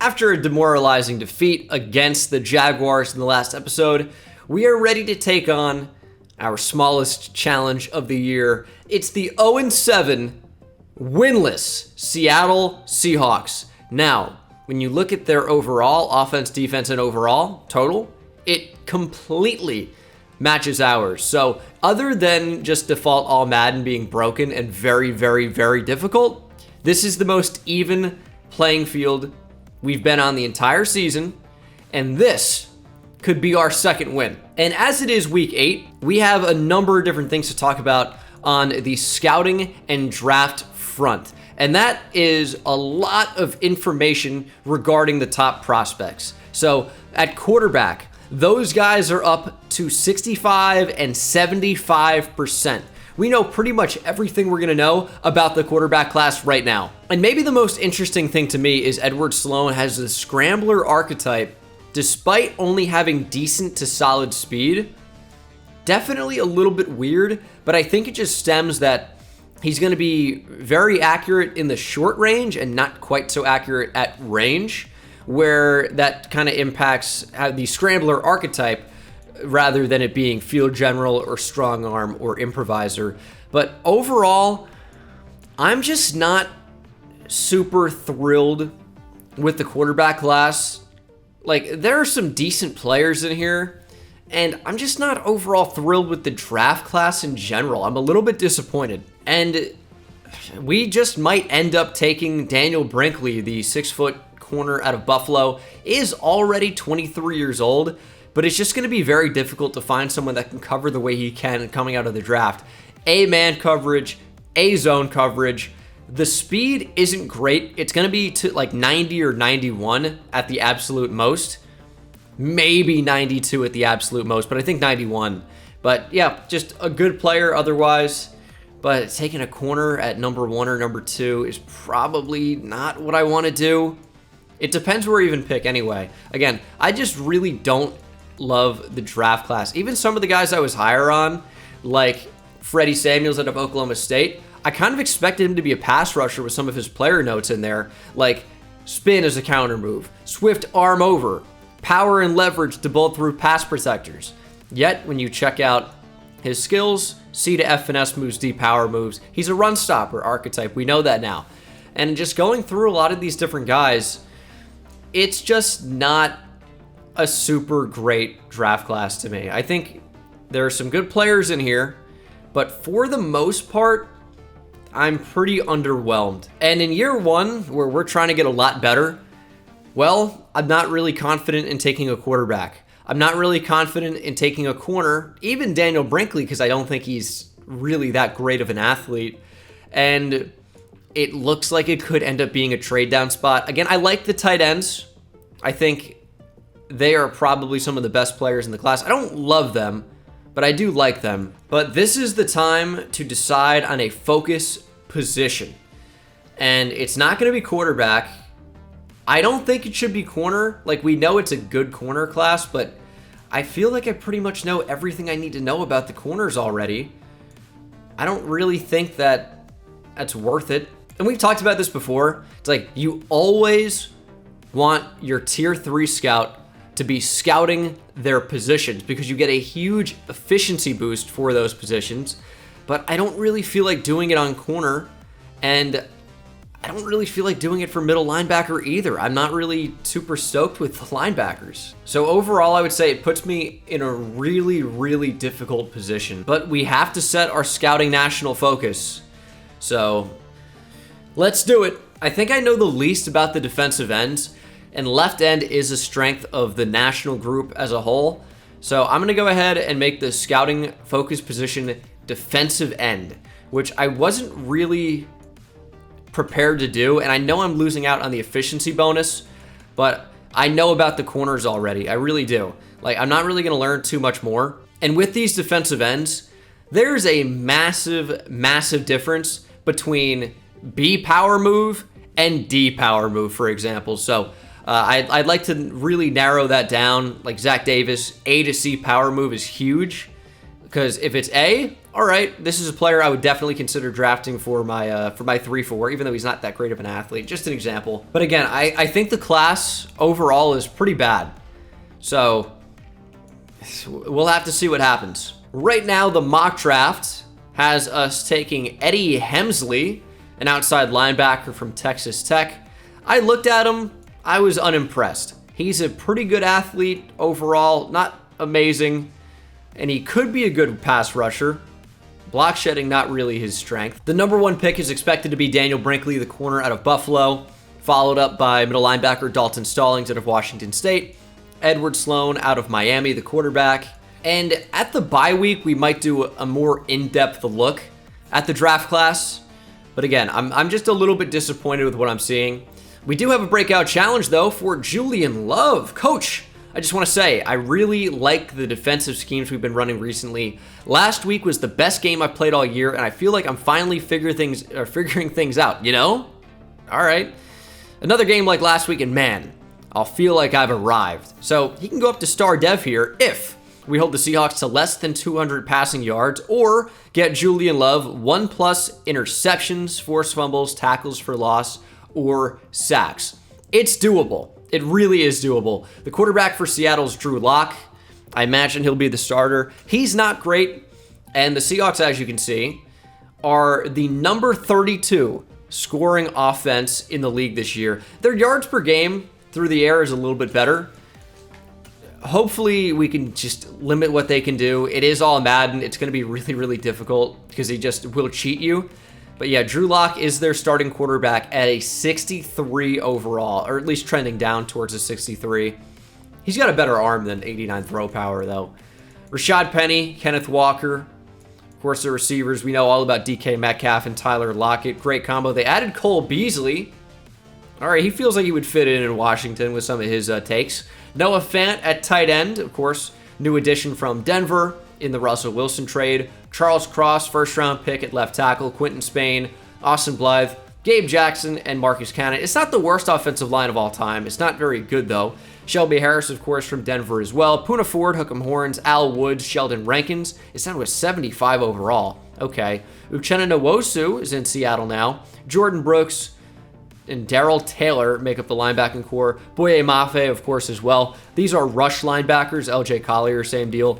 After a demoralizing defeat against the Jaguars in the last episode, we are ready to take on our smallest challenge of the year. It's the 0-7 winless Seattle Seahawks. Now, when you look at their overall offense, defense, and overall total, it completely matches ours. So other than just default all Madden being broken and very, very, very difficult, this is the most even playing field we've been on the entire season, and this could be our second win. And as it is week 8, we have a number of different things to talk about on the scouting and draft front. And that is a lot of information regarding the top prospects. So at quarterback, those guys are up to 65 and 75%. We know pretty much everything we're going to know about the quarterback class right now. And maybe the most interesting thing to me is Edward Sloan has the scrambler archetype despite only having decent to solid speed. Definitely a little bit weird, but I think it just stems that he's going to be very accurate in the short range and not quite so accurate at range, where that kind of impacts how the scrambler archetype rather than it being field general or strong arm or improviser. But overall, I'm just not super thrilled with the quarterback class. Like, there are some decent players in here, and I'm just not overall thrilled with the draft class in general. I'm a little bit disappointed. And we just might end up taking Daniel Brinkley, the 6-foot corner out of Buffalo, is already 23 years old, but it's just going to be very difficult to find someone that can cover the way he can coming out of the draft. A man coverage, a zone coverage. The speed isn't great. It's going to be to like 90 or 91 at the absolute most. Maybe 92 at the absolute most, but I think 91. But yeah, just a good player otherwise. But taking a corner at number 1 or number 2 is probably not what I want to do. It depends where you even pick anyway. Again, I just really don't love the draft class. Even some of the guys I was higher on, like Freddie Samuels out of Oklahoma State, I kind of expected him to be a pass rusher with some of his player notes in there, like spin as a counter move, swift arm over, power and leverage to bolt through pass protectors. Yet, when you check out his skills, C to F finesse moves, D power moves, he's a run stopper archetype. We know that now. And just going through a lot of these different guys, it's just not a super great draft class to me. I think there are some good players in here, but for the most part, I'm pretty underwhelmed. And in year 1, where we're trying to get a lot better, well, I'm not really confident in taking a quarterback. I'm not really confident in taking a corner, even Daniel Brinkley, because I don't think he's really that great of an athlete. And it looks like it could end up being a trade down spot. Again, I like the tight ends. I think they are probably some of the best players in the class. I don't love them, but I do like them. But this is the time to decide on a focus position. And it's not going to be quarterback. I don't think it should be corner. Like, we know it's a good corner class, but I feel like I pretty much know everything I need to know about the corners already. I don't really think that that's worth it. And we've talked about this before. It's like, you always want your tier 3 scout to be scouting their positions because you get a huge efficiency boost for those positions. But I don't really feel like doing it on corner, and I don't really feel like doing it for middle linebacker either. I'm not really super stoked with the linebackers. So overall, I would say it puts me in a really, really difficult position. But we have to set our scouting national focus. So let's do it. I think I know the least about the defensive ends, and left end is a strength of the national group as a whole. So I'm going to go ahead and make the scouting focus position defensive end, which I wasn't really prepared to do. And I know I'm losing out on the efficiency bonus, but I know about the corners already. I really do. Like, I'm not really going to learn too much more. And with these defensive ends, there's a massive, massive difference between B power move and D power move, for example. So I'd like to really narrow that down. Like Zach Davis, A to C power move is huge. Because if it's A, all right, this is a player I would definitely consider drafting for my 3-4, even though he's not that great of an athlete. Just an example. But again, I think the class overall is pretty bad. So we'll have to see what happens. Right now, the mock draft has us taking Eddie Hemsley, an outside linebacker from Texas Tech. I looked at him. I was unimpressed. He's a pretty good athlete overall, not amazing, and he could be a good pass rusher. Block shedding, not really his strength. The number 1 pick is expected to be Daniel Brinkley, the corner out of Buffalo, followed up by middle linebacker Dalton Stallings out of Washington State, Edward Sloan out of Miami, the quarterback. And at the bye week, we might do a more in-depth look at the draft class. But again, I'm just a little bit disappointed with what I'm seeing. We do have a breakout challenge, though, for Julian Love. Coach, I just want to say, I really like the defensive schemes we've been running recently. Last week was the best game I've played all year, and I feel like I'm finally figuring things out, you know? All right. Another game like last week, and man, I'll feel like I've arrived. So he can go up to star dev here if we hold the Seahawks to less than 200 passing yards or get Julian Love 1+ interceptions, forced fumbles, tackles for loss, or sacks. It's doable. It really is doable. The quarterback for Seattle's Drew Lock. I imagine he'll be the starter. He's not great, and the Seahawks, as you can see, are the number 32 scoring offense in the league this year. Their yards per game through the air is a little bit better. Hopefully, we can just limit what they can do. It is all Madden. It's going to be really, really difficult because he just will cheat you. But yeah, Drew Lock is their starting quarterback at a 63 overall, or at least trending down towards a 63. He's got a better arm than 89 throw power, though. Rashad Penny, Kenneth Walker. Of course, the receivers. We know all about DK Metcalf and Tyler Lockett. Great combo. They added Cole Beasley. All right, he feels like he would fit in Washington with some of his takes. Noah Fant at tight end, of course. New addition from Denver in the Russell Wilson trade. Charles Cross, first-round pick at left tackle. Quentin Spain, Austin Blythe, Gabe Jackson, and Marcus Cannon. It's not the worst offensive line of all time. It's not very good, though. Shelby Harris, of course, from Denver as well. Poona Ford, Hook'em Horns, Al Woods, Sheldon Rankins. It's down to a 75 overall. Okay. Uchenna Nwosu is in Seattle now. Jordan Brooks and Darrell Taylor make up the linebacking core. Boye Mafe, of course, as well. These are rush linebackers. LJ Collier, same deal.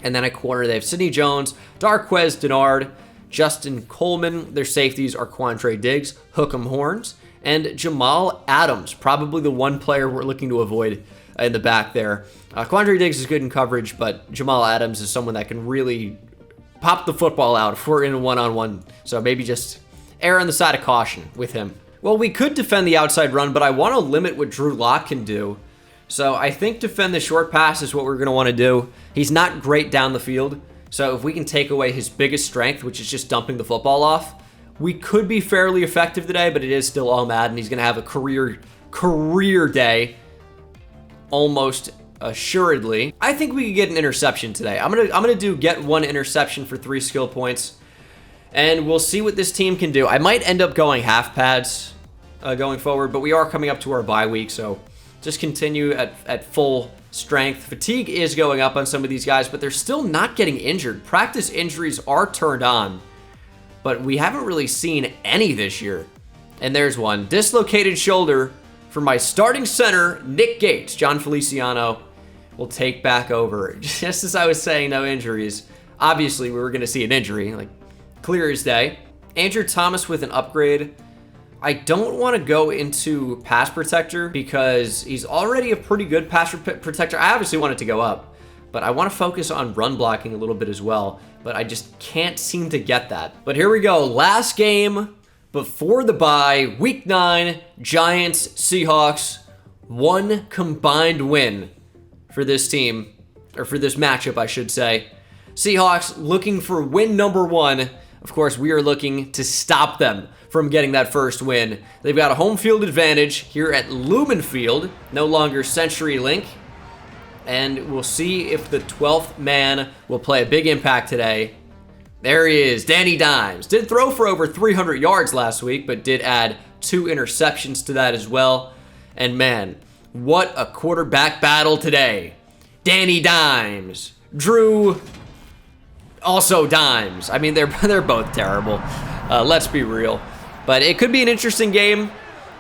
And then at corner, they have Sidney Jones, Darquez Denard, Justin Coleman. Their safeties are Quandre Diggs, Hook'em Horns, and Jamal Adams. Probably the one player we're looking to avoid in the back there. Quandre Diggs is good in coverage, but Jamal Adams is someone that can really pop the football out if we're in a one-on-one. So maybe just err on the side of caution with him. Well, we could defend the outside run, but I want to limit what Drew Lock can do. So I think defend the short pass is what we're going to want to do. He's not great down the field. So if we can take away his biggest strength, which is just dumping the football off, we could be fairly effective today, but it is still all Madden. He's going to have a career day, almost assuredly. I think we could get an interception today. I'm gonna do get 1 interception for 3 skill points, and we'll see what this team can do. I might end up going half pads going forward, but we are coming up to our bye week, so just continue at full strength. Fatigue is going up on some of these guys, but they're still not getting injured. Practice injuries are turned on, but we haven't really seen any this year. And there's one. Dislocated shoulder for my starting center, Nick Gates. John Feliciano will take back over. Just as I was saying, no injuries. Obviously, we were going to see an injury, like clear as day. Andrew Thomas with an upgrade. I don't want to go into pass protector because he's already a pretty good pass protector. I obviously want it to go up, but I want to focus on run blocking a little bit as well, but I just can't seem to get that. But here we go. Last game before the bye, week 9, Giants, Seahawks, 1 combined win for this team, or for this matchup, I should say. Seahawks looking for win number 1. Of course, we are looking to stop them from getting that first win. They've got a home field advantage here at Lumen Field, no longer CenturyLink. And we'll see if the 12th man will play a big impact today. There he is, Danny Dimes. Did throw for over 300 yards last week, but did add 2 interceptions to that as well. And man, what a quarterback battle today. Danny Dimes, Drew also dimes. I mean, they're both terrible. Let's be real. But it could be an interesting game.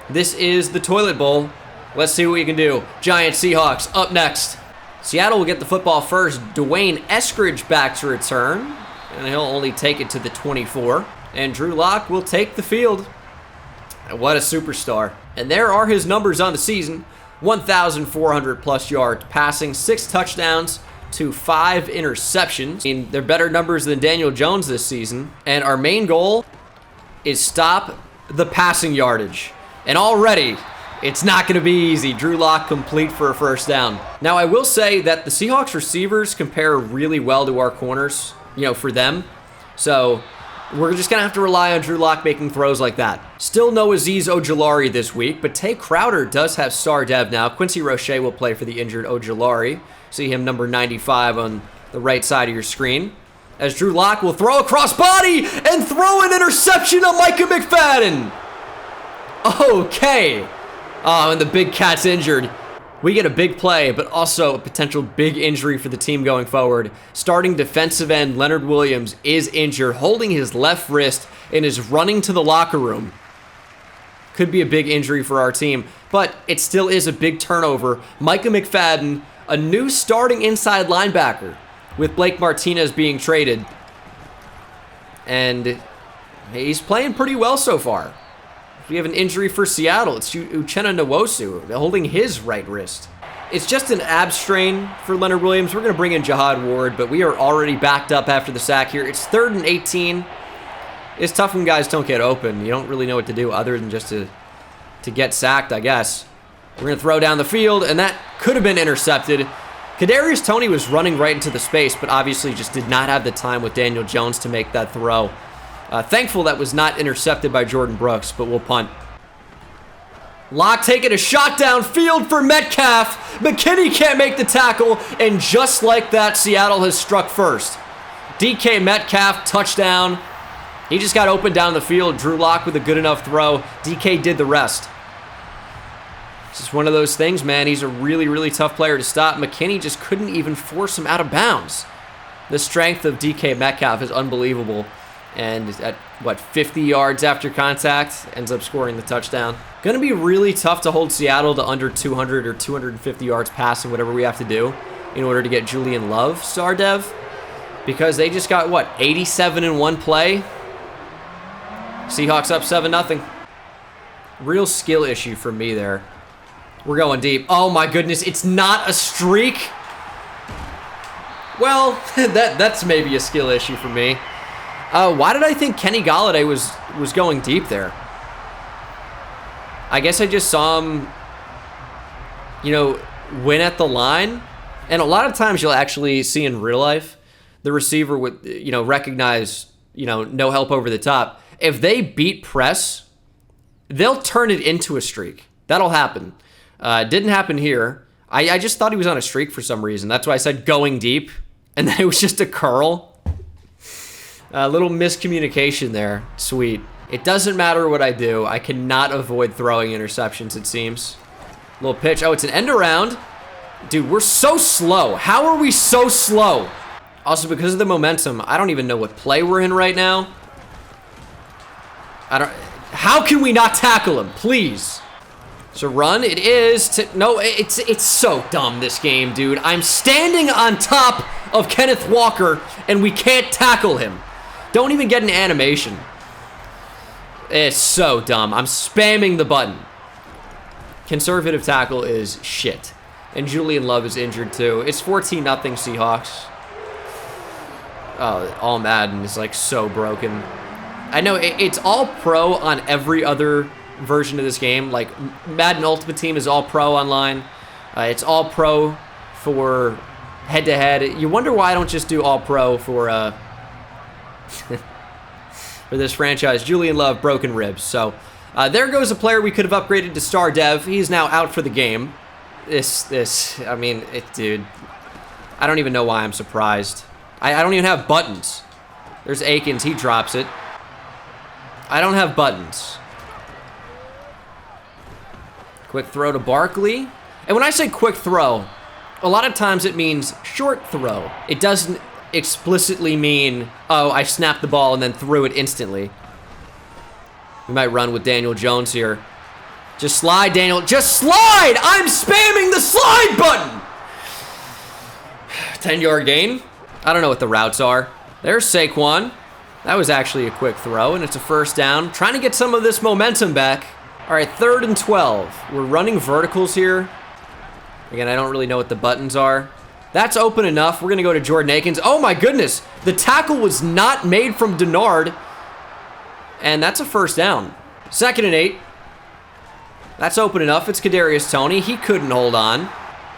This is the Toilet Bowl. Let's see what we can do. Giants, Seahawks, up next. Seattle will get the football first. Dwayne Eskridge back to return, and he'll only take it to the 24. And Drew Lock will take the field. What a superstar. And there are his numbers on the season. 1,400 plus yards passing, 6 touchdowns to 5 interceptions. I mean, they're better numbers than Daniel Jones this season. And our main goal is stop the passing yardage. And already, it's not going to be easy. Drew Lock complete for a first down. Now, I will say that the Seahawks receivers compare really well to our corners, for them. So we're just going to have to rely on Drew Lock making throws like that. Still no Azeez Ojulari this week, but Tay Crowder does have star dev now. Quincy Roche will play for the injured Ojulari. See him number 95 on the right side of your screen. As Drew Lock will throw a cross body and throw an interception on Micah McFadden. Okay. Oh, and the big cat's injured. We get a big play, but also a potential big injury for the team going forward. Starting defensive end Leonard Williams is injured, holding his left wrist and is running to the locker room. Could be a big injury for our team, but it still is a big turnover. Micah McFadden, a new starting inside linebacker with Blake Martinez being traded. And he's playing pretty well so far. We have an injury for Seattle. It's Uchenna Nwosu holding his right wrist. It's just an ab strain for Leonard Williams. We're going to bring in Jihad Ward, but we are already backed up after the sack here. It's 3rd and 18. It's tough when guys don't get open. You don't really know what to do other than just to get sacked, I guess. We're going to throw down the field, and that could have been intercepted. Kadarius Toney was running right into the space, but obviously just did not have the time with Daniel Jones to make that throw. Thankful that was not intercepted by Jordan Brooks, but we'll punt. Lock taking a shot downfield for Metcalf. McKinney can't make the tackle, and just like that, Seattle has struck first. DK Metcalf, touchdown. He just got open down the field. Drew Lock with a good enough throw. DK did the rest. It's just one of those things, man. He's a really, really tough player to stop. McKinney just couldn't even force him out of bounds. The strength of DK Metcalf is unbelievable. And at, 50 yards after contact, ends up scoring the touchdown. Going to be really tough to hold Seattle to under 200 or 250 yards passing, whatever we have to do, in order to get Julian Love star dev. Because they just got, 87 in one play? Seahawks up 7-0. Real skill issue for me there. We're going deep. Oh my goodness, it's not a streak? Well, that's maybe a skill issue for me. Why did I think Kenny Golladay was going deep there? I guess I just saw him, win at the line. And a lot of times you'll actually see in real life, the receiver would, recognize, no help over the top. If they beat press, they'll turn it into a streak. That'll happen. Didn't happen here. I just thought he was on a streak for some reason. That's why I said going deep. And then it was just a curl. A little miscommunication there. Sweet. It doesn't matter what I do. I cannot avoid throwing interceptions, it seems. Little pitch. Oh, it's an end around. Dude, we're so slow. How are we so slow? Also, because of the momentum, I don't even know what play we're in right now. How can we not tackle him? Please. So run, it is. No, it's so dumb, this game, dude. I'm standing on top of Kenneth Walker, and we can't tackle him. Don't even get an animation. It's so dumb. I'm spamming the button. Conservative tackle is shit. And Julian Love is injured too. It's 14-0 Seahawks. Oh, all Madden is so broken. I know it's all pro on every other version of this game. Madden Ultimate Team is all pro online. It's all pro for head-to-head. You wonder why I don't just do all pro for for this franchise. Julian Love, broken ribs. So there goes a player we could have upgraded to star dev. He's now out for the game. Dude, I don't even know why I'm surprised. I don't even have buttons. There's Akins, he drops it. I don't have buttons. Quick throw to Barkley. And when I say quick throw, a lot of times it means short throw. It doesn't explicitly mean, oh, I snapped the ball and then threw it instantly. We might run with Daniel Jones here. Just slide, Daniel. Just slide! I'm spamming the slide button! 10-yard gain. I don't know what the routes are. There's Saquon. That was actually a quick throw, and it's a first down. Trying to get some of this momentum back. All right, 3rd and 12. We're running verticals here. Again, I don't really know what the buttons are. That's open enough. We're going to go to Jordan Akins. Oh, my goodness. The tackle was not made from Denard. And that's a first down. 2nd and 8. That's open enough. It's Kadarius Toney. He couldn't hold on.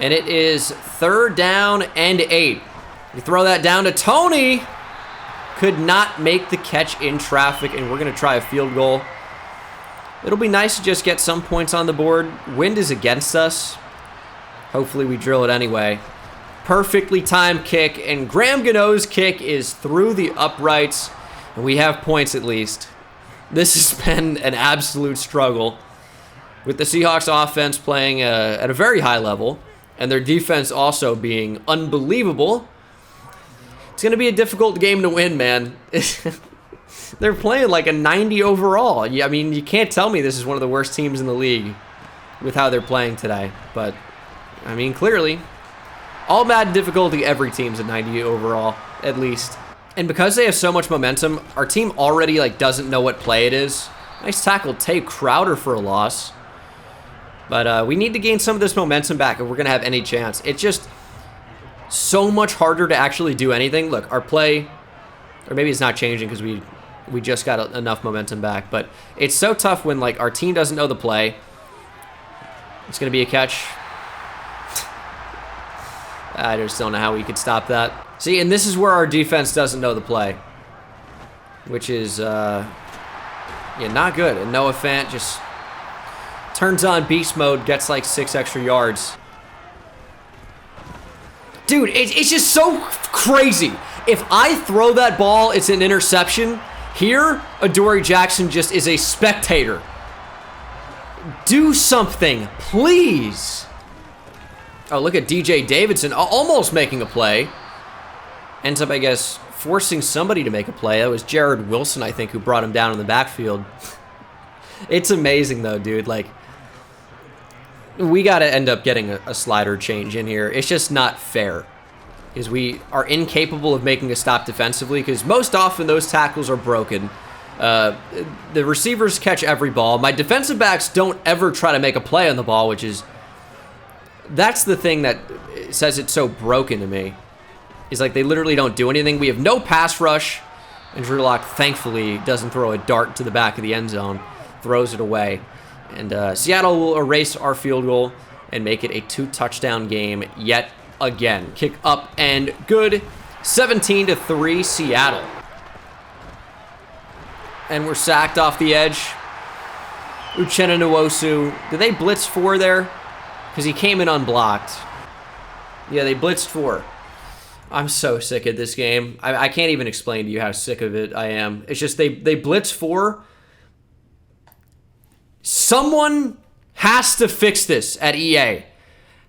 And it is 3rd down and 8. You throw that down to Toney. Could not make the catch in traffic, and we're going to try a field goal. It'll be nice to just get some points on the board. Wind is against us. Hopefully we drill it anyway. Perfectly timed kick, and Graham Gano's kick is through the uprights, and we have points at least. This has been an absolute struggle, with the Seahawks offense playing at a very high level, and their defense also being unbelievable. It's going to be a difficult game to win, man. They're playing like a 90 overall. I mean, you can't tell me this is one of the worst teams in the league with how they're playing today. But, I mean, clearly, all Madden difficulty, every team's a 90 overall, at least. And because they have so much momentum, our team already like doesn't know what play it is. Nice tackle, Tay Crowder for a loss. But we need to gain some of this momentum back if we're going to have any chance. It's just so much harder to actually do anything. Look, our play, or maybe it's not changing because we just got enough momentum back, but it's so tough when like our team doesn't know the play. It's going to be a catch. I just don't know how we could stop that. See, and this is where our defense doesn't know the play, which is yeah, not good. And Noah Fant just turns on beast mode, gets like 6 extra yards. Dude, it's just so crazy. If I throw that ball, it's an interception. Here, Adoree Jackson just is a spectator. Do something, please. Oh, look at DJ Davidson almost making a play. Ends up, I guess, forcing somebody to make a play. That was Jared Wilson, I think, who brought him down in the backfield. It's amazing, though, dude. Like, we got to end up getting a slider change in here. It's just not fair, because we are incapable of making a stop defensively, because most often those tackles are broken. The receivers catch every ball. My defensive backs don't ever try to make a play on the ball, which is... That's the thing that says it's so broken to me. Is like they literally don't do anything. We have no pass rush. And Drew Lock, thankfully, doesn't throw a dart to the back of the end zone. Throws it away. And Seattle will erase our field goal and make it a 2-touchdown game yet again. Kick up and good. 17-3 Seattle. And we're sacked off the edge. Uchenna Nwosu. Did they blitz 4 there? Because he came in unblocked. Yeah, they blitzed 4. I'm so sick of this game. I can't even explain to you how sick of it I am. It's just they blitz 4. Someone has to fix this at EA.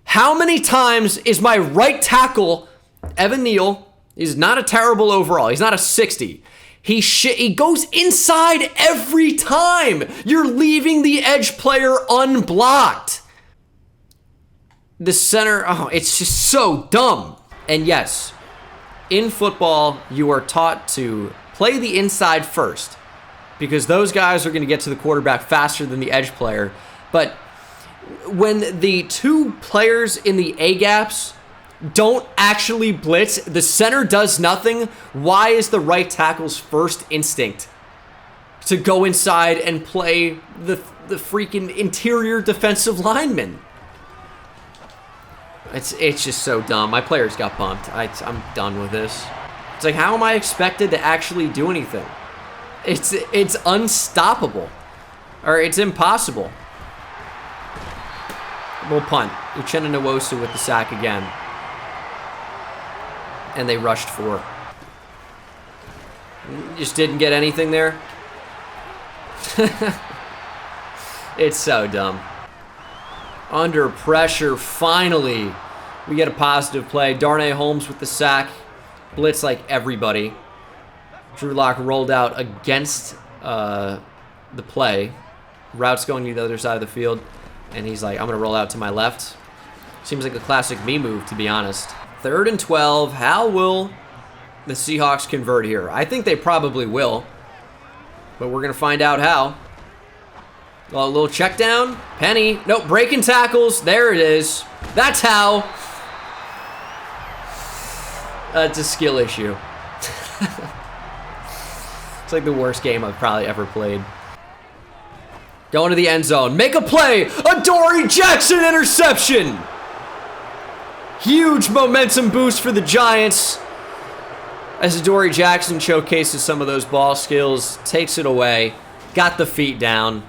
How many times is my right tackle, Evan Neal, he's not a terrible overall. He's not a 60. He goes inside every time. You're leaving the edge player unblocked. The center, oh, it's just so dumb. And yes, in football, you are taught to play the inside first, because those guys are going to get to the quarterback faster than the edge player. But when the 2 players in the A-gaps don't actually blitz, the center does nothing, why is the right tackle's first instinct to go inside and play the freaking interior defensive lineman? It's just so dumb. My players got bumped. I'm done with this. It's like, how am I expected to actually do anything? It's unstoppable. Or it's impossible. We'll punt. Uchenna Nwosu with the sack again. And they rushed 4. Just didn't get anything there. It's so dumb. Under pressure, finally, we get a positive play. Darnay Holmes with the sack. blitz like everybody. Drew Lock rolled out against the play. Route's going to the other side of the field, and he's like, I'm going to roll out to my left. Seems like a classic me move, to be honest. 3rd and 12. How will the Seahawks convert here? I think they probably will, but we're going to find out how. Well, a little check down. Penny. Nope, breaking tackles. There it is. That's how. It's a skill issue. It's like the worst game I've probably ever played. Going to the end zone. Make a play. A Dory Jackson interception. Huge momentum boost for the Giants. As Dory Jackson showcases some of those ball skills, takes it away, got the feet down.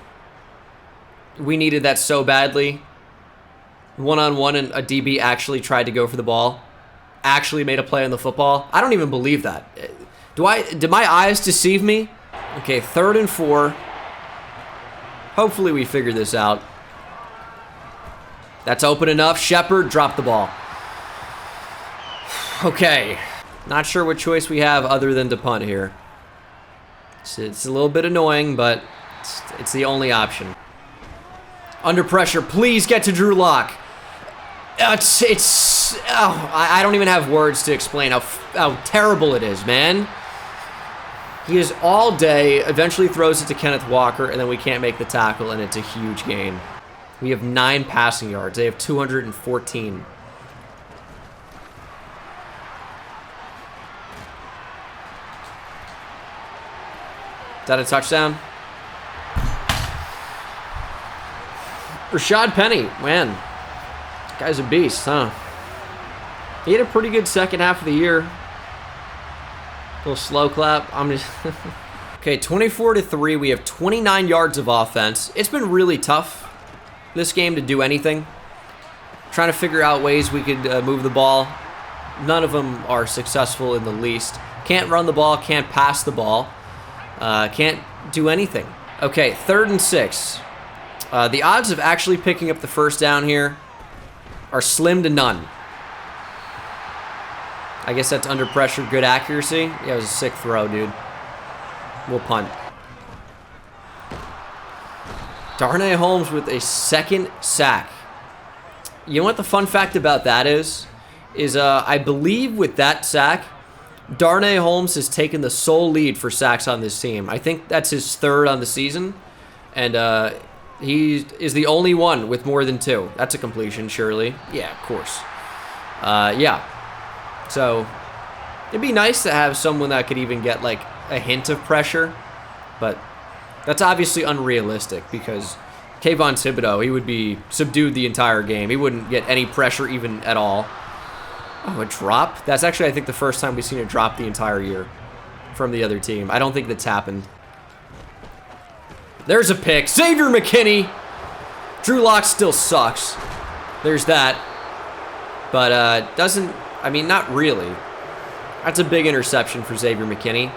We needed that so badly. One-on-one, and a DB actually tried to go for the ball. Actually made a play on the football. I don't even believe that. Did my eyes deceive me? Okay, 3rd and 4. Hopefully we figure this out. That's open enough. Shepard dropped the ball. Okay. Not sure what choice we have other than to punt here. It's a little bit annoying, but it's the only option. Under pressure, please get to Drew Lock. I don't even have words to explain how terrible it is, man. He is all day, eventually throws it to Kenneth Walker, and then we can't make the tackle, and it's a huge gain. We have 9 passing yards. They have 214. Is that a touchdown? Rashad Penny, man. This guy's a beast, huh? He had a pretty good second half of the year. Little slow clap. I'm just... Okay, 24-3. We have 29 yards of offense. It's been really tough this game to do anything. Trying to figure out ways we could move the ball. None of them are successful in the least. Can't run the ball, can't pass the ball. Can't do anything. Okay, 3rd and 6. The odds of actually picking up the first down here are slim to none. I guess that's under pressure, good accuracy. Yeah, it was a sick throw, dude. We'll punt. Darnay Holmes with a 2nd sack. You know what the fun fact about that is I believe with that sack, Darnay Holmes has taken the sole lead for sacks on this team. I think that's his 3rd on the season, and he is the only one with more than 2. That's a completion, surely. Yeah, of course. Yeah. So, it'd be nice to have someone that could even get, like, a hint of pressure, but that's obviously unrealistic because Kayvon Thibodeau, he would be subdued the entire game. He wouldn't get any pressure even at all. Oh, a drop? That's actually, I think, the first time we've seen a drop the entire year from the other team. I don't think that's happened. There's a pick. Xavier McKinney. Drew Lock still sucks. There's that. But doesn't... I mean, not really. That's a big interception for Xavier McKinney.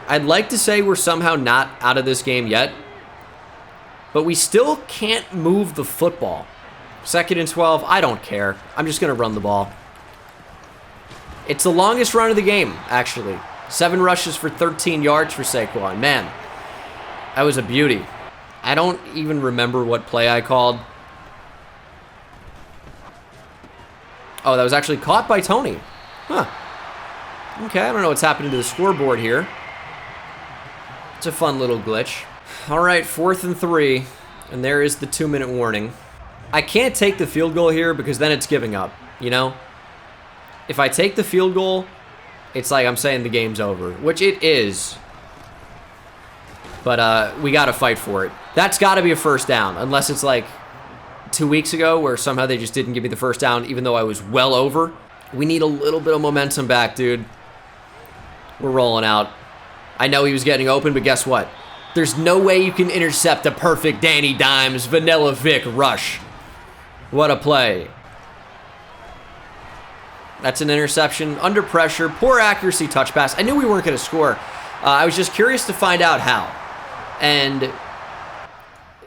I'd like to say we're somehow not out of this game yet, but we still can't move the football. 2nd and 12, I don't care. I'm just going to run the ball. It's the longest run of the game, actually. 7 rushes for 13 yards for Saquon. Man, that was a beauty. I don't even remember what play I called. Oh, that was actually caught by Tony. Huh. Okay, I don't know what's happening to the scoreboard here. It's a fun little glitch. All right, 4th and 3, and there is the 2-minute warning. I can't take the field goal here because then it's giving up, you know? If I take the field goal, it's like I'm saying the game's over, which it is. But we got to fight for it. That's got to be a first down, unless it's like 2 weeks ago where somehow they just didn't give me the first down even though I was well over. We need a little bit of momentum back, dude. We're rolling out. I know he was getting open, but guess what? There's no way you can intercept a perfect Danny Dimes, Vanilla Vic rush. What a play. That's an interception. Under pressure. Poor accuracy touch pass. I knew we weren't going to score. I was just curious to find out how. And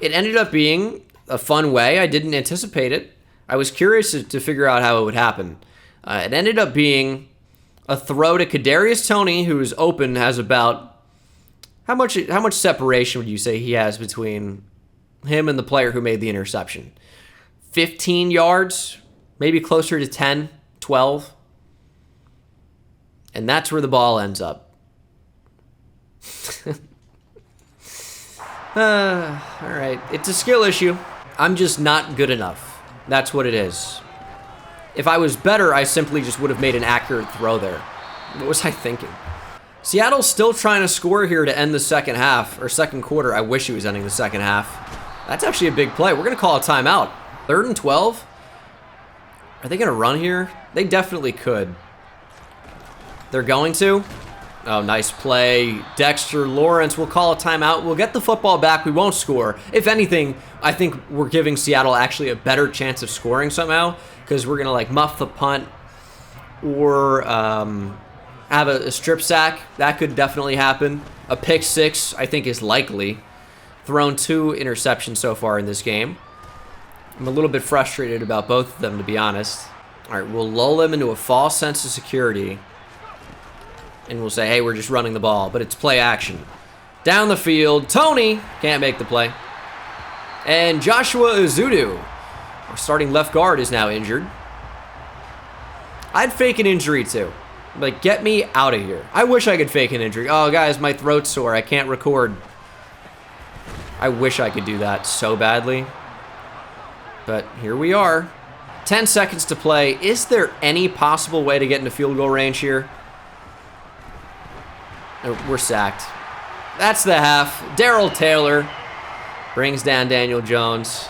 it ended up being a fun way. I didn't anticipate it. I was curious to figure out how it would happen. It ended up being A throw to Kadarius Toney, who's open, has about how much separation would you say he has between him and the player who made the interception? 15 yards, maybe closer to 10, 12. And that's where the ball ends up. All right, it's a skill issue. I'm just not good enough. That's what it is. If I was better, I simply just would have made an accurate throw there. What was I thinking? Seattle's still trying to score here to end the second half, or second quarter. I wish he was ending the second half. That's actually a big play. We're going to call a timeout. 3rd and 12. Are they going to run here? They definitely could. They're going to. Oh, nice play. Dexter Lawrence will call a timeout. We'll get the football back. We won't score. If anything, I think we're giving Seattle actually a better chance of scoring somehow, because we're going to like muff the punt or have a strip sack. That could definitely happen. A pick six, I think, is likely. Thrown 2 interceptions so far in this game. I'm a little bit frustrated about both of them, to be honest. All right, we'll lull them into a false sense of security. And we'll say, hey, we're just running the ball, but it's play action. Down the field, Toney can't make the play. And Joshua Ezeudu, our starting left guard, is now injured. I'd fake an injury too. Like, get me out of here. I wish I could fake an injury. Oh, guys, my throat's sore. I can't record. I wish I could do that so badly. But here we are. 10 seconds to play. Is there any possible way to get into field goal range here? We're sacked. That's the half. Darrell Taylor brings down Daniel Jones.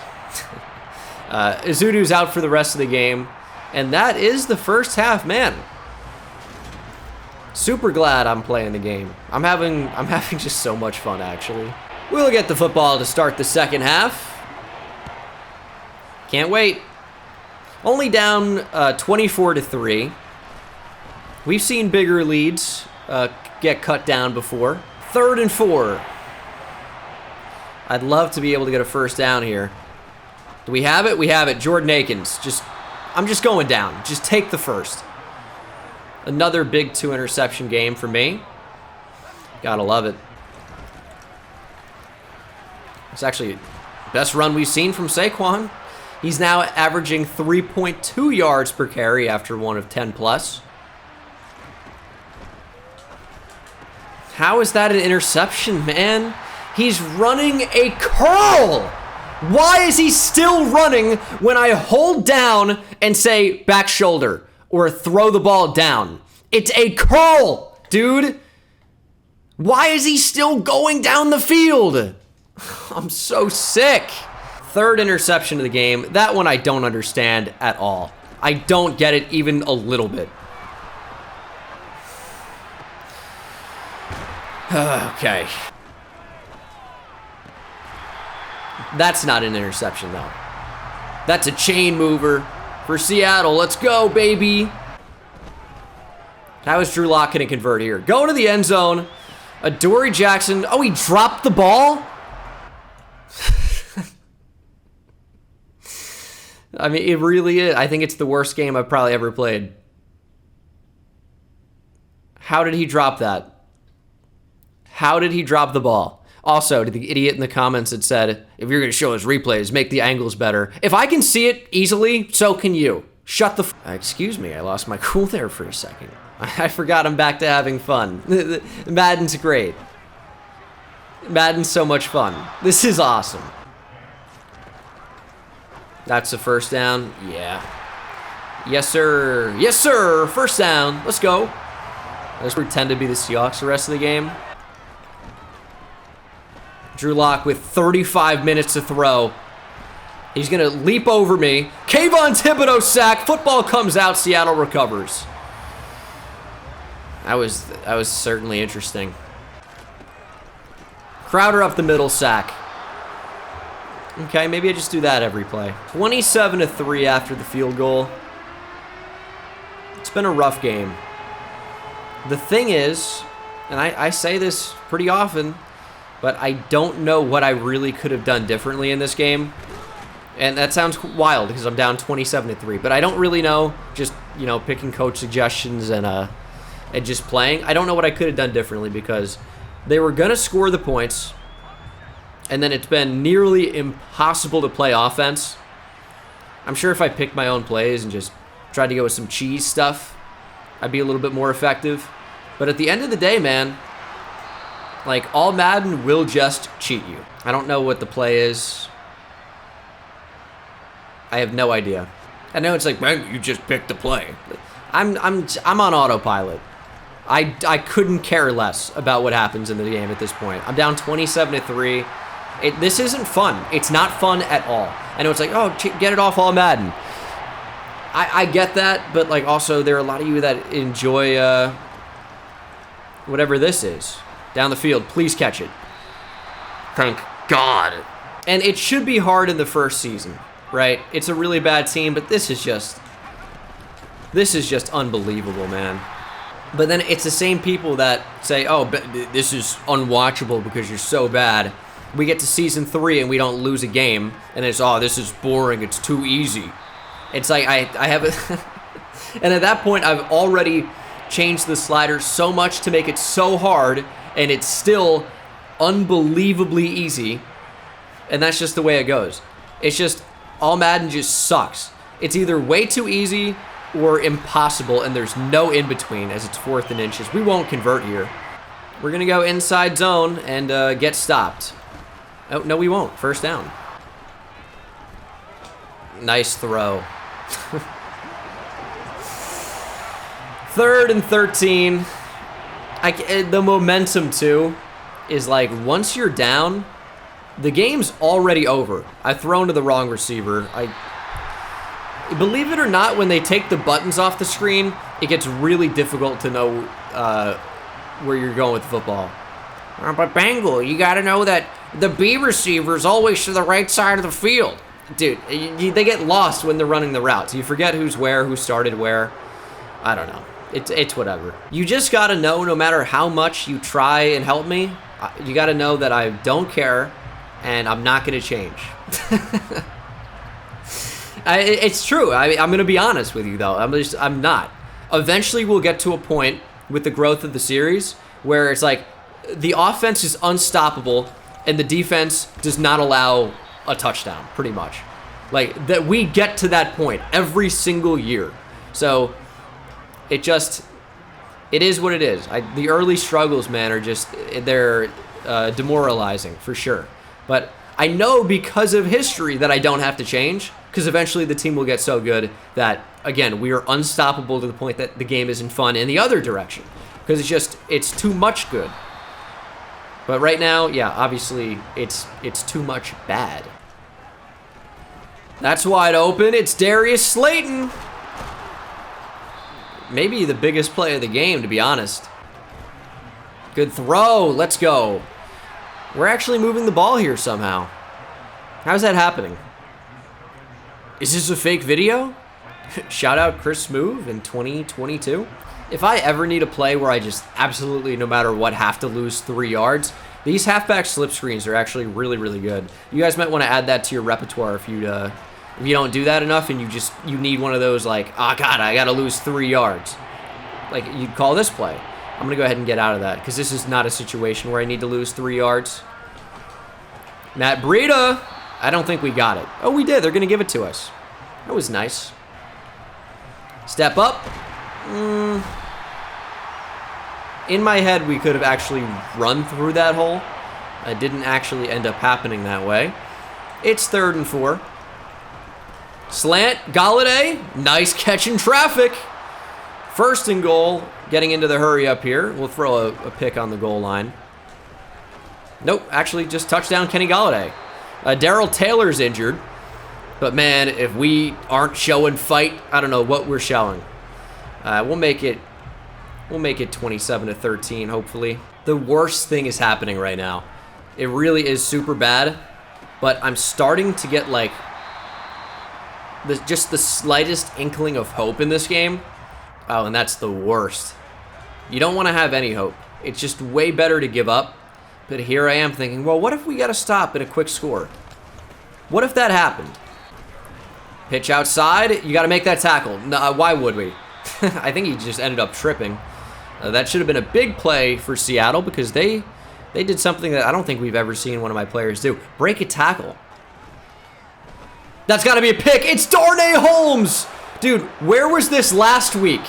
Ezeudu's out for the rest of the game. And that is the first half, man. Super glad I'm playing the game. I'm having just so much fun, actually. We'll get the football to start the second half. Can't wait. Only down 24-3. We've seen bigger leads get cut down before. 3rd and 4. I'd love to be able to get a first down here. Do we have it? We have it. Jordan Akins. I'm just going down. Just take the first. Another big 2 interception game for me. Gotta love it. It's actually the best run we've seen from Saquon. He's now averaging 3.2 yards per carry after one of 10 plus. How is that an interception, man? He's running a curl. Why is he still running when I hold down and say back shoulder or throw the ball down? It's a curl, dude. Why is he still going down the field? I'm so sick. 3rd interception of the game. That one I don't understand at all. I don't get it even a little bit. Okay. That's not an interception, though. That's a chain mover for Seattle. Let's go, baby. How is Drew Lock going to convert here? Going to the end zone. Adoree Jackson. Oh, he dropped the ball? I mean, it really is. I think it's the worst game I've probably ever played. How did he drop that? How did he drop the ball? Also, to the idiot in the comments that said, if you're going to show us replays, make the angles better. If I can see it easily, so can you. Shut the excuse me, I lost my cool there for a second. I forgot I'm back to having fun. Madden's great. Madden's so much fun. This is awesome. That's the first down. Yeah. Yes, sir. Yes, sir. First down. Let's go. Let's pretend to be the Seahawks the rest of the game. Drew Lock with 35 minutes to throw. He's going to leap over me. Kayvon Thibodeau sack. Football comes out. Seattle recovers. That was certainly interesting. Crowder up the middle sack. Okay, maybe I just do that every play. 27-3 after the field goal. It's been a rough game. The thing is, and I say this pretty often, but I don't know what I really could have done differently in this game. And that sounds wild because I'm down 27-3, but I don't really know. Just, picking coach suggestions and and just playing, I don't know what I could have done differently, because they were going to score the points, and then it's been nearly impossible to play offense. I'm sure if I picked my own plays and just tried to go with some cheese stuff, I'd be a little bit more effective. But at the end of the day, man, like, all Madden will just cheat you. I don't know what the play is. I have no idea. I know it's like, man, you just picked the play. I'm on autopilot. I couldn't care less about what happens in the game at this point. I'm down 27-3. This isn't fun. It's not fun at all. I know it's like, oh, get it off all Madden. I get that, but like, also there are a lot of you that enjoy whatever this is. Down the field, please catch it. Thank God. And it should be hard in the first season, right? It's a really bad team, but this is just unbelievable, man. But then it's the same people that say, oh, but this is unwatchable because you're so bad. We get to season 3 and we don't lose a game, and it's, oh, this is boring, it's too easy. It's like, I have a... And at that point, I've already changed the slider so much to make it so hard, and it's still unbelievably easy. And that's just the way it goes. It's just, all Madden just sucks. It's either way too easy or impossible, and there's no in between, as it's 4th and inches. We won't convert here. We're gonna go inside zone and get stopped. Oh, no, we won't. First down. Nice throw. 3rd and 13. The momentum, too, is like, once you're down, the game's already over. I've thrown to the wrong receiver. Believe it or not, when they take the buttons off the screen, it gets really difficult to know where you're going with the football. But Bengal, you got to know that the B receiver is always to the right side of the field. Dude, they get lost when they're running the routes. You forget who's where, who started where. I don't know. It's whatever. You just got to know, no matter how much you try and help me, you got to know that I don't care, and I'm not going to change. It's true. I'm going to be honest with you, though. I'm not. Eventually, we'll get to a point with the growth of the series where it's like the offense is unstoppable and the defense does not allow a touchdown, pretty much. Like, that we get to that point every single year. So it is what it is. The early struggles, man, are just, they're demoralizing for sure. But I know because of history that I don't have to change, because eventually the team will get so good that, again, we are unstoppable to the point that the game isn't fun in the other direction. Because it's too much good. But right now, yeah, obviously, it's too much bad. That's wide open. It's Darius Slayton. Maybe the biggest play of the game, to be honest. Good throw. Let's go. We're actually moving the ball here somehow. How's that happening? Is this a fake video? Shout out Chris Smooth in 2022. If I ever need a play where I just absolutely, no matter what, have to lose 3 yards, these halfback slip screens are actually really, really good. You guys might want to add that to your repertoire if you don't do that enough and you need one of those, like, oh God, I got to lose 3 yards. Like, you'd call this play. I'm going to go ahead and get out of that because this is not a situation where I need to lose 3 yards. Matt Breida. I don't think we got it. Oh, we did. They're going to give it to us. That was nice. Step up. In my head, we could have actually run through that hole. It didn't actually end up happening that way. It's 3rd and 4. Slant, Galladay. Nice catch in traffic. 1st and goal. Getting into the hurry up here. We'll throw a pick on the goal line. Nope, actually just touchdown Kenny Galladay. Darrell Taylor's injured. But man, if we aren't showing fight, I don't know what we're showing. We'll make it 27-13, hopefully. The worst thing is happening right now. It really is super bad, but I'm starting to get like just the slightest inkling of hope in this game. Oh, and that's the worst. You don't want to have any hope. It's just way better to give up. But here I am thinking, well, what if we got to stop at a quick score? What if that happened? Pitch outside. You got to make that tackle. No, why would we? I think he just ended up tripping. That should have been a big play for Seattle because they did something that I don't think we've ever seen one of my players do. Break a tackle. That's got to be a pick. It's Darnay Holmes. Dude, where was this last week?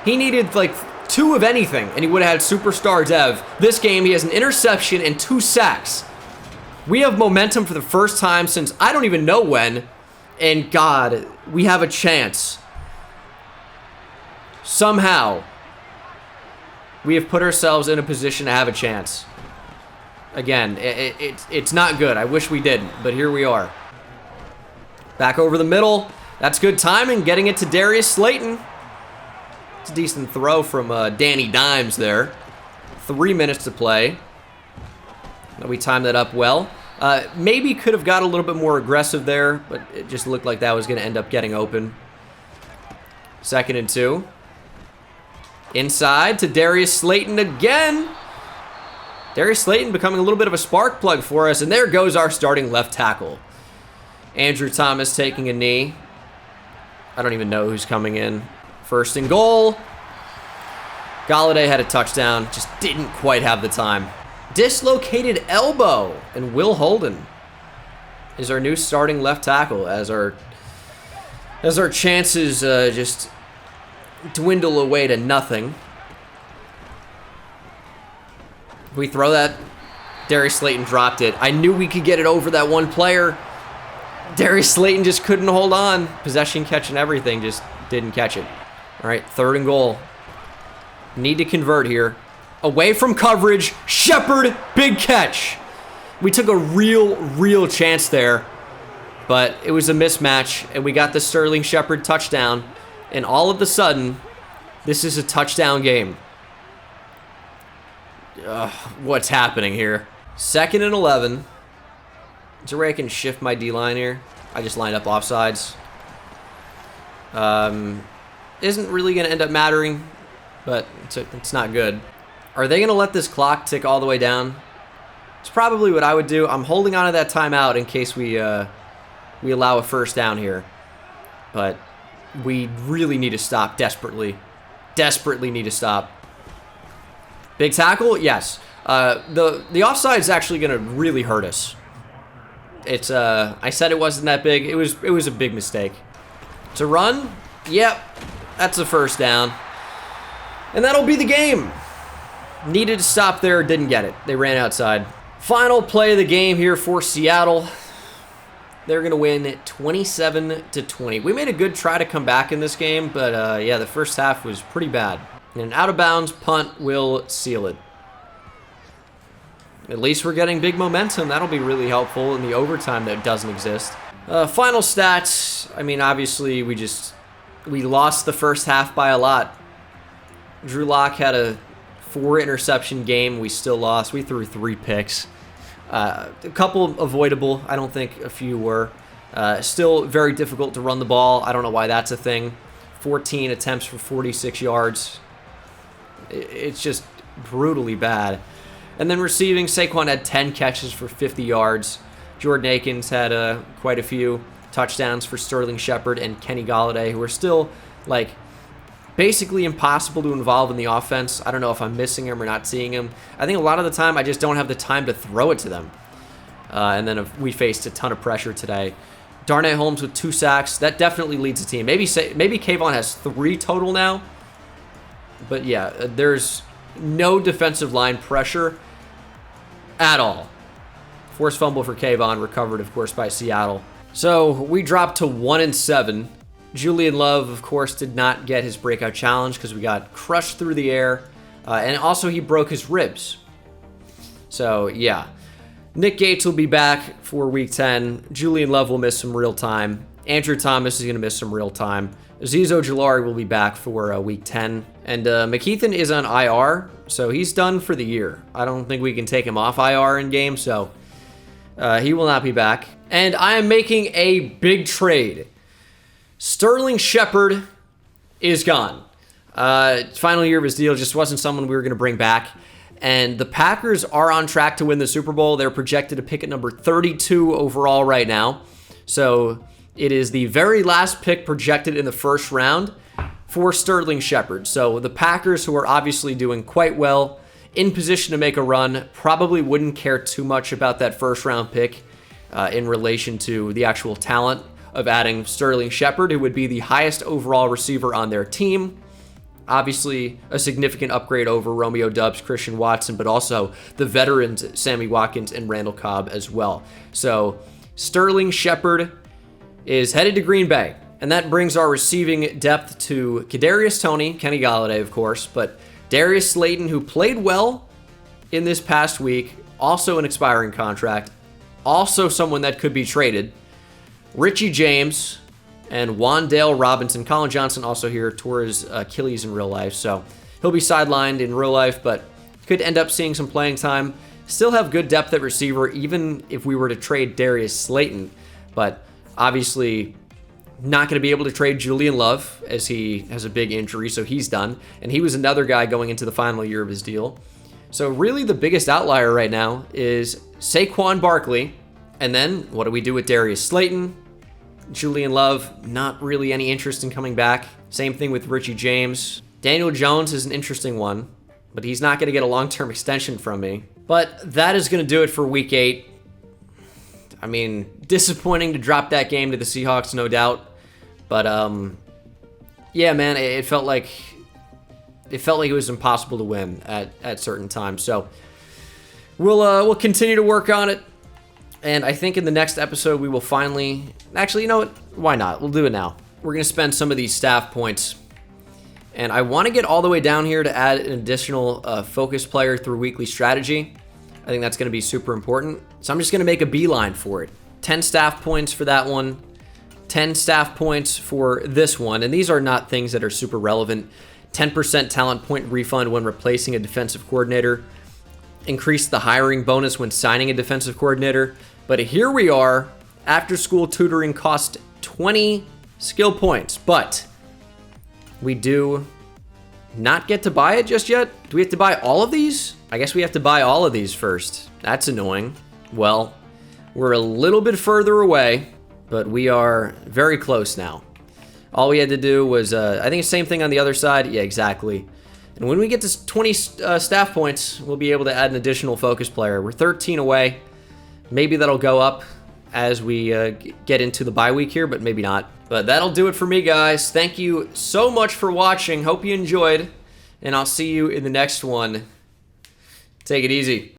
He needed like 2 of anything, and he would have had superstar Dev. This game, he has an interception and 2 sacks. We have momentum for the first time since I don't even know when. And God, we have a chance. Somehow, we have put ourselves in a position to have a chance. Again, it's not good. I wish we didn't, but here we are. Back over the middle. That's good timing, getting it to Darius Slayton. It's a decent throw from Danny Dimes there. 3 minutes to play. We timed that up well. Maybe could have got a little bit more aggressive there, but it just looked like that was going to end up getting open. 2nd and 2. Inside to Darius Slayton again. Darius Slayton becoming a little bit of a spark plug for us, and there goes our starting left tackle. Andrew Thomas taking a knee. I don't even know who's coming in. 1st and goal. Galladay had a touchdown, just didn't quite have the time. Dislocated elbow, and Will Holden is our new starting left tackle as our chances just dwindle away to nothing. We throw that. Darius Slayton dropped it. I knew we could get it over that one player. Darius Slayton just couldn't hold on. Possession, catch, and everything, just didn't catch it. All right, 3rd and goal. Need to convert here. Away from coverage. Shepard, big catch. We took a real chance there, but it was a mismatch, and we got the Sterling Shepard touchdown, and all of a sudden, this is a touchdown game. What's happening here? 2nd and 11. Is there a way I can shift my D-line here? I just lined up offsides. Isn't really going to end up mattering, but it's not good. Are they going to let this clock tick all the way down? It's probably what I would do. I'm holding on to that timeout in case we allow a 1st down here. But we really need to stop desperately. Desperately need to stop. Big tackle? Yes. The offside is actually going to really hurt us. It's I said it wasn't that big. It was a big mistake. To run? Yep. That's a 1st down. And that'll be the game. Needed to stop there, didn't get it. They ran outside. Final play of the game here for Seattle. They're going to win 27-20. We made a good try to come back in this game, but yeah, the first half was pretty bad. And an out-of-bounds punt will seal it. At least we're getting big momentum. That'll be really helpful in the overtime that doesn't exist. Final stats. I mean, obviously, we lost the first half by a lot. Drew Lock had a 4 interception game. We still lost. We threw 3 picks. A couple avoidable. I don't think a few were. Still very difficult to run the ball. I don't know why that's a thing. 14 attempts for 46 yards. It's just brutally bad. And then receiving, Saquon had 10 catches for 50 yards. Jordan Akins had quite a few touchdowns for Sterling Shepard and Kenny Galladay, who are still, like, basically impossible to involve in the offense. I don't know if I'm missing him or not seeing him. I think a lot of the time I just don't have the time to throw it to them. And then we faced a ton of pressure today. Darnay Holmes with 2 sacks. That definitely leads the team. Maybe Kayvon has 3 total now. But yeah, there's no defensive line pressure at all. Forced fumble for Kayvon, recovered, of course, by Seattle. So we dropped to 1-7. Julian Love, of course, did not get his breakout challenge because we got crushed through the air. And also he broke his ribs. So, yeah. Nick Gates will be back for Week 10. Julian Love will miss some real time. Andrew Thomas is going to miss some real time. Azeez Ojulari will be back for Week 10. And McKeithen is on IR, so he's done for the year. I don't think we can take him off IR in game, so he will not be back. And I am making a big trade. Sterling Shepard is gone. Final year of his deal, just wasn't someone we were going to bring back. And the Packers are on track to win the Super Bowl. They're projected to pick at number 32 overall right now. So it is the very last pick projected in the first round. for Sterling Shepard. So the Packers, who are obviously doing quite well, in position to make a run, probably wouldn't care too much about that first-round pick in relation to the actual talent of adding Sterling Shepard, who would be the highest overall receiver on their team. Obviously, a significant upgrade over Romeo Doubs, Christian Watson, but also the veterans Sammy Watkins and Randall Cobb as well. So Sterling Shepard is headed to Green Bay, and that brings our receiving depth to Kadarius Toney, Kenny Golladay, of course, but Darius Slayton, who played well in this past week, also an expiring contract, also someone that could be traded. Richie James and Wan'Dale Robinson. Colin Johnson also here tore his Achilles in real life, so he'll be sidelined in real life, but could end up seeing some playing time. Still have good depth at receiver, even if we were to trade Darius Slayton, but obviously not going to be able to trade Julian Love as he has a big injury, so he's done. And he was another guy going into the final year of his deal. So really the biggest outlier right now is Saquon Barkley. And then what do we do with Darius Slayton? Julian Love, not really any interest in coming back. Same thing with Richie James. Daniel Jones is an interesting one, but he's not going to get a long-term extension from me. But that is going to do it for Week 8. I mean, disappointing to drop that game to the Seahawks, no doubt. But yeah, man, it felt like it was impossible to win at certain times. So we'll continue to work on it, and I think in the next episode we will finally. Actually, you know what? Why not? We'll do it now. We're gonna spend some of these staff points, and I want to get all the way down here to add an additional focus player through weekly strategy. I think that's going to be super important. So I'm just going to make a beeline for it. 10 staff points for that one. 10 staff points for this one. And these are not things that are super relevant. 10% talent point refund when replacing a defensive coordinator. Increase the hiring bonus when signing a defensive coordinator. But here we are. After school tutoring cost 20 skill points. But we do not get to buy it just yet. Do we have to buy all of these? I guess we have to buy all of these first. That's annoying. Well, we're a little bit further away, but we are very close now. All we had to do was, I think it's the same thing on the other side. Yeah, exactly. And when we get to 20 staff points, we'll be able to add an additional focus player. We're 13 away. Maybe that'll go up as we get into the bye week here, but maybe not. But that'll do it for me, guys. Thank you so much for watching. Hope you enjoyed, and I'll see you in the next one. Take it easy.